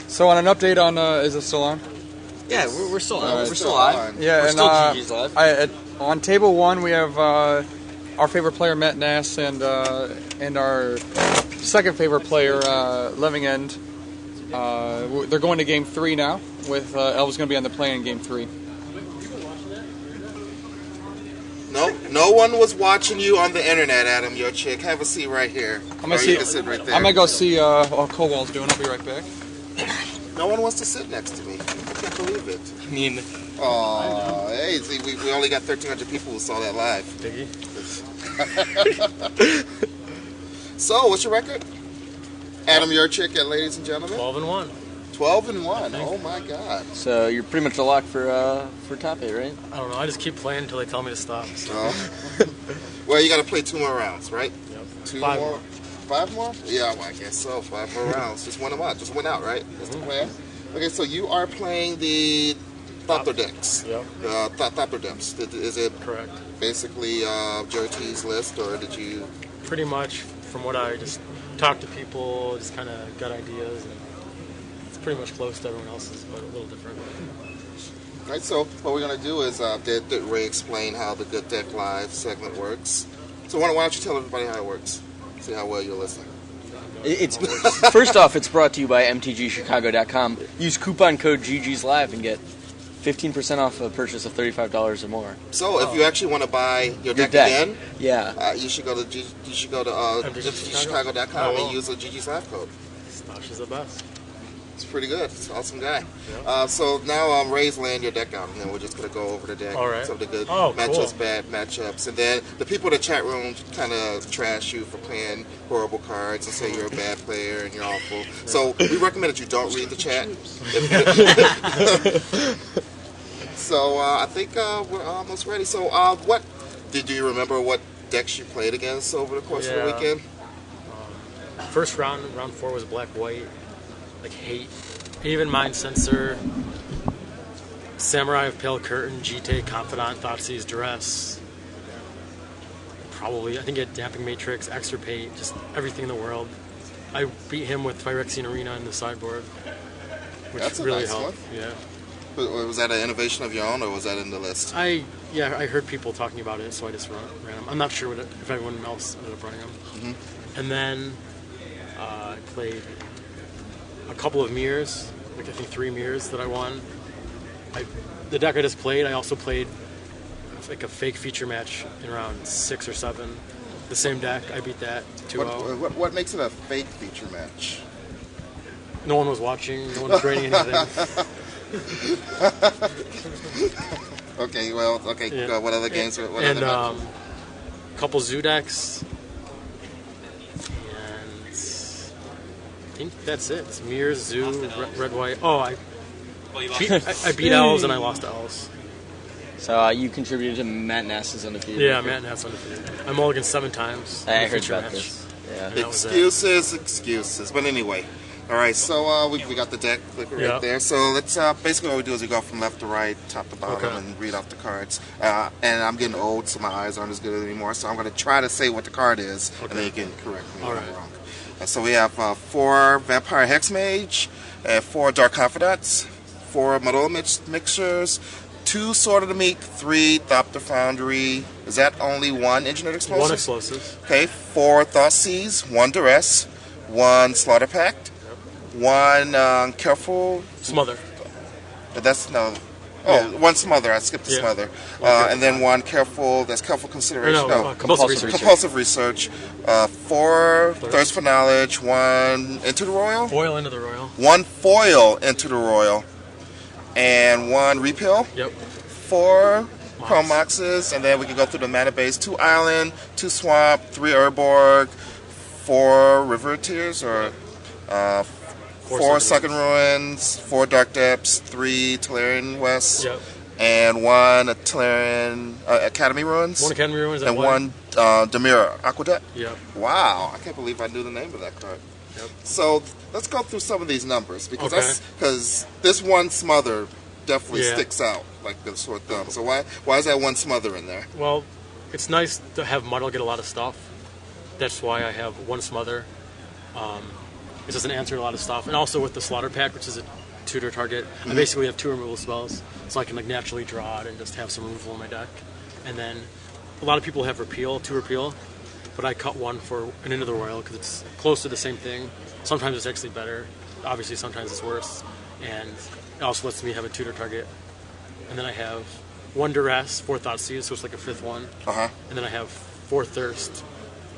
So on an update on, is it still on? Yeah, we're still on. We're still live. Yeah, we're and still GG's live. on table one we have our favorite player Matt Nass and our second favorite player Living End. They're going to game 3 now. With Elvis going to be on the play in game 3. No one was watching you on the internet, Adam Yurchick. Have a seat right here. I'm gonna see. Sit right there. I'm gonna go see what Cowell's doing. I'll be right back. No one wants to sit next to me. I can't believe it. I mean, hey, see, we only got 1,300 people who saw that live. Diggy. So, what's your record? Adam Yurchick, ladies and gentlemen. 12-1. 12-1. Oh my God. So you're pretty much a lock for top 8, right? I don't know. I just keep playing until they tell me to stop. So. Well, you got to play 2 more rounds, right? Yep. 2 5 more. 5 more? Yeah, well, I guess so. 5 more rounds. Just win them out. Just win out, right? That's the plan. Okay, so you are playing the Thopter decks. Yep. Thopter decks. Is it Correct. basically JRT's list, or did you? Pretty much, from what I just talked to people, just kind of got ideas, and it's pretty much close to everyone else's, but a little different. All right, so what we're going to do is did Ray explain how the Good Deck Live segment works? So why don't you tell everybody how it works? See how well you're listening. It's first off, it's brought to you by mtgchicago.com. Use coupon code GGsLive and get 15% off a purchase of $35 or more. So if you actually want to buy your deck again, you should go to mtgchicago.com and use the GG's Live code. Stosh is the best. It's pretty good. It's an awesome guy. Yeah. So now Ray's laying your deck out, and then we're just going to go over the deck. All right. Some of the good matchups, cool. Bad matchups. And then the people in the chat room kind of trash you for playing horrible cards and say you're a bad player and you're awful. Yeah. So we recommend that you don't read the chat. So I think we're almost ready. So do you remember what decks you played against over the course of the weekend? First round 4 was black-white. Like Hate, Even Mind Sensor, Samurai of Pale Curtain, GT, Confidant, Thoughtseize, Duress. Probably, I think he had Damping Matrix, Extirpate, just everything in the world. I beat him with Phyrexian Arena in the sideboard, which That's really nice helped. one. Yeah. Was that an innovation of your own, or was that in the list? I heard people talking about it, so I just ran them. I'm not sure if everyone else ended up running them. Mm-hmm. And then I played a couple of mirrors, like I think 3 mirrors that I won. The deck I just played, I also played like a fake feature match in round 6 or 7. The same deck, I beat that 2-0. What makes it a fake feature match? No one was watching, no one was grading anything. Okay, yeah. What other games? What and other a couple zoo decks. I think that's it. It's Mirrors, Zoo, Red, White. Oh, I beat Owls and I lost to Owls. So you contributed to Matt Nass's undefeated. Yeah, Matt Nass undefeated. I mulliganed 7 times. I heard about this. Yeah. Excuses. But anyway, all right. So we got the deck right there. So let's basically what we do is we go from left to right, top to bottom, and read off the cards. And I'm getting old, so my eyes aren't as good anymore. So I'm going to try to say what the card is, and then you can correct me if I'm wrong. So we have 4 Vampire Hexmage, 4 Dark Confidants, 4 Metal Mixers, 2 Sword of the Meek, 3 Thopter Foundry. Is that only 1 Engineered Explosive? 1 Explosive. Okay, 4 Thoughtseize, 1 Duress, 1 Slaughter Pact, 1 Careful... Smother. That's no... Oh, 1 Smother. I skipped the Smother. And then 1 Careful... That's Careful Consideration. Compulsive Research. 4 Thirst for Knowledge. 1 Into the Royal. Foil Into the Royal. 1 Foil Into the Royal. And 1 Repeal. Yep. 4 Chrome Moxes. And then we can go through the mana base. 2 Island. 2 Swamp. 3 Urborg. 4 River Tears. Or... 4 Sunken Ruins, 4 Dark Depths, 3 Tolarian West, and 1 Tolarian Academy Ruins. 1 Academy Ruins and 1 Demira Aqueduct. Yep. Wow, I can't believe I knew the name of that card. Yep. So let's go through some of these numbers because this 1 Smother definitely sticks out like the sore thumb. So why is that 1 Smother in there? Well, it's nice to have Muddle get a lot of stuff. That's why I have 1 Smother. It doesn't answer a lot of stuff. And also with the Slaughter Pack, which is a tutor target, I basically have 2 removal spells, so I can like naturally draw it and just have some removal in my deck. And then a lot of people have 2 repeal, but I cut 1 for an Into the Royal because it's close to the same thing. Sometimes it's actually better. Obviously, sometimes it's worse. And it also lets me have a tutor target. And then I have 1 Duress, 4 Thoughtseize, so it's like a 5th one. And then I have 4 Thirst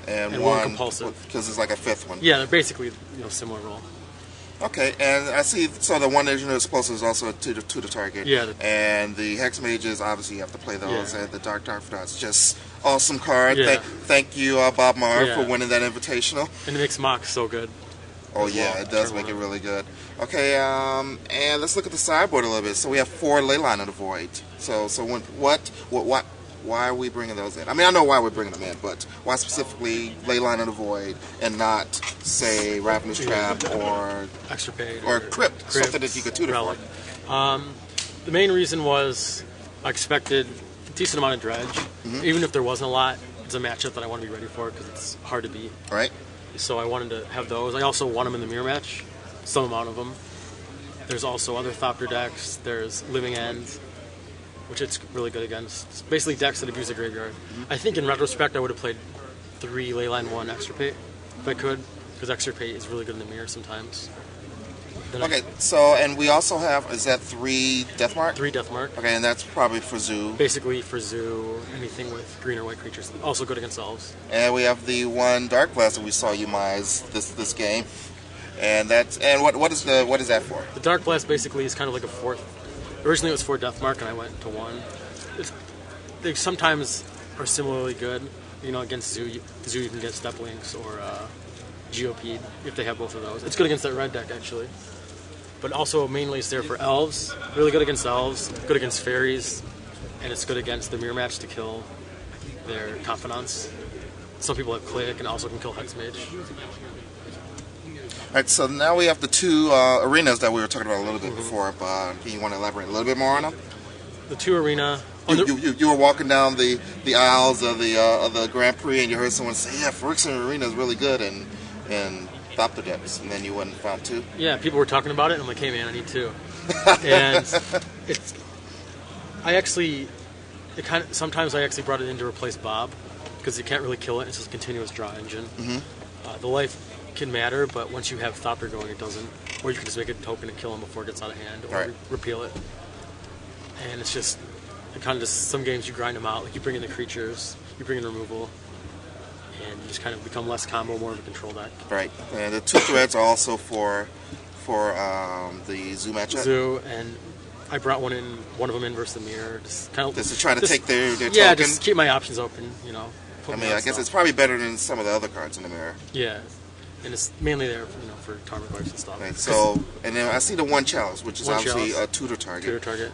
and 1 Compulsive. Because it's like a 5th one. Yeah, they're basically similar role. Okay, and I see, so the one that explosive is also to the target. Yeah. And the Hex Mages, obviously you have to play those, and the Dark Dark just awesome card. Yeah. Thank you, Bob Maher, for winning that invitational. And it makes Mock so good. Oh yeah, it does make it really good. Okay, and let's look at the sideboard a little bit. So we have 4 Leyline of the Void. So why are we bringing those in? I mean, I know why we're bringing them in, but why specifically Leyline of the Void and not, say, Ravenous Trap or Extirpate or Crypt, something that you could tutor Relic. The main reason was I expected a decent amount of dredge. Even if there wasn't a lot, it's a matchup that I want to be ready for because it's hard to beat. All right. So I wanted to have those. I also want them in the mirror match, some amount of them. There's also other Thopter decks. There's Living End, which it's really good against. It's basically decks that abuse the graveyard. I think in retrospect I would have played 3 Leyline 1 Extirpate if I could, because Extirpate is really good in the mirror sometimes. Then Okay, so, and we also have, is that 3 Deathmark? 3 Deathmark. Okay, and that's probably for Zoo. Basically for Zoo, anything with green or white creatures. Also good against elves. And we have the 1 Dark Blast that we saw you mize this game. And that's, and what is that for? The Dark Blast basically is kind of like a 4th. Originally it was 4 Deathmark and I went to 1. They sometimes are similarly good. Against Zoo, you can get Steplinks or GOP if they have both of those. It's good against that red deck actually. But also mainly it's there for elves. Really good against elves, good against fairies, and it's good against the mirror match to kill their confidants. Some people have Click and also can kill Hex Mage. Alright, so now we have the 2 arenas that we were talking about a little bit before, but you want to elaborate a little bit more on them? The 2 arena... You were walking down the aisles of the Grand Prix and you heard someone say, yeah, Phyrexian Arena is really good, and Thopter Depths, and then you went and found 2? Yeah, people were talking about it, and I'm like, hey man, I need 2. And sometimes I actually brought it in to replace Bob, because you can't really kill it, it's just a continuous draw engine. The life can matter, but once you have Thopter going, it doesn't. Or you can just make a token and kill him before it gets out of hand, or repeal it. And it's just, some games you grind them out, like you bring in the creatures, you bring in removal, and you just kind of become less combo, more of a control deck. Right, and the 2 threads are also for the Zoo matchup? Zoo, and I brought one of them in versus the mirror, just to try to take their token? Yeah, just keep my options open, I mean, I guess it's probably better than some of the other cards in the mirror. Yeah, and it's mainly there, for Karmic Lives and stuff. Right, so, and then I see the 1 chalice, which is obviously a tutor target. Tutor target.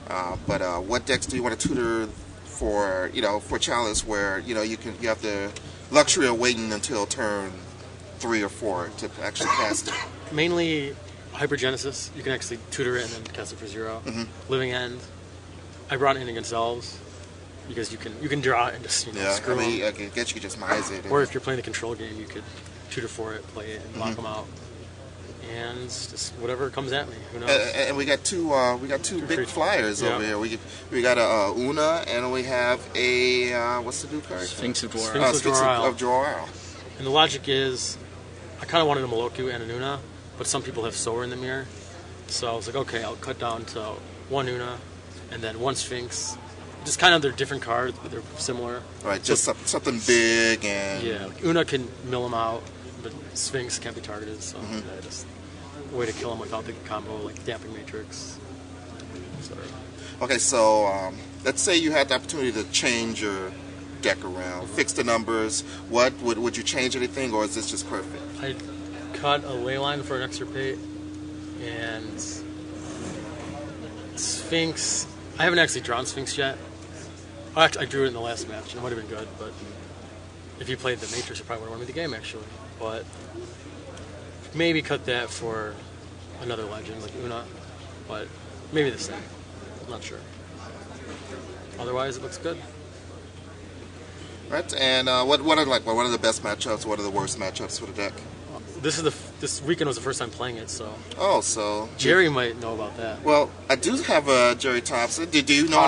But what decks do you want to tutor for? For chalice, where you have the luxury of waiting until turn 3 or 4 to actually cast it. Mainly Hypergenesis. You can actually tutor it and then cast it for 0. Living End. I brought it in against elves because you can draw it and just screw them. I guess you could just mize it. Or if you're playing the control game, you could tutor for it, play it, and lock them out. And just whatever comes at me. Who knows? And we got two big flyers over here. We got a Una, and we have a what's the new card? Sphinx of Dwar. Sphinx of Dwar. And the logic is, I kind of wanted a Moloku and an Una, but some people have Sower in the mirror, so I was like, okay, I'll cut down to 1 Una, and then 1 Sphinx. Just kind of, they're different cards, but they're similar. Right, just something big and... Yeah, like Una can mill them out, but Sphinx can't be targeted, so just a way to kill them without the combo, like Damping Matrix. Okay, so let's say you had the opportunity to change your deck around, fix the numbers. What would you change anything, or is this just perfect? I cut a Leyline for an Extirpate, and Sphinx. I haven't actually drawn Sphinx yet. I drew it in the last match, and it might have been good, but if you played the Matrix, you probably would have won me the game, actually. But maybe cut that for another legend, like Una, but maybe the same. I'm not sure. Otherwise, it looks good. Right, and what are the best matchups? What are the worst matchups for the deck? This is this weekend was the first time playing it, so Oh, so Jerry might know about that. well, I do have a Jerry Thompson. Did you know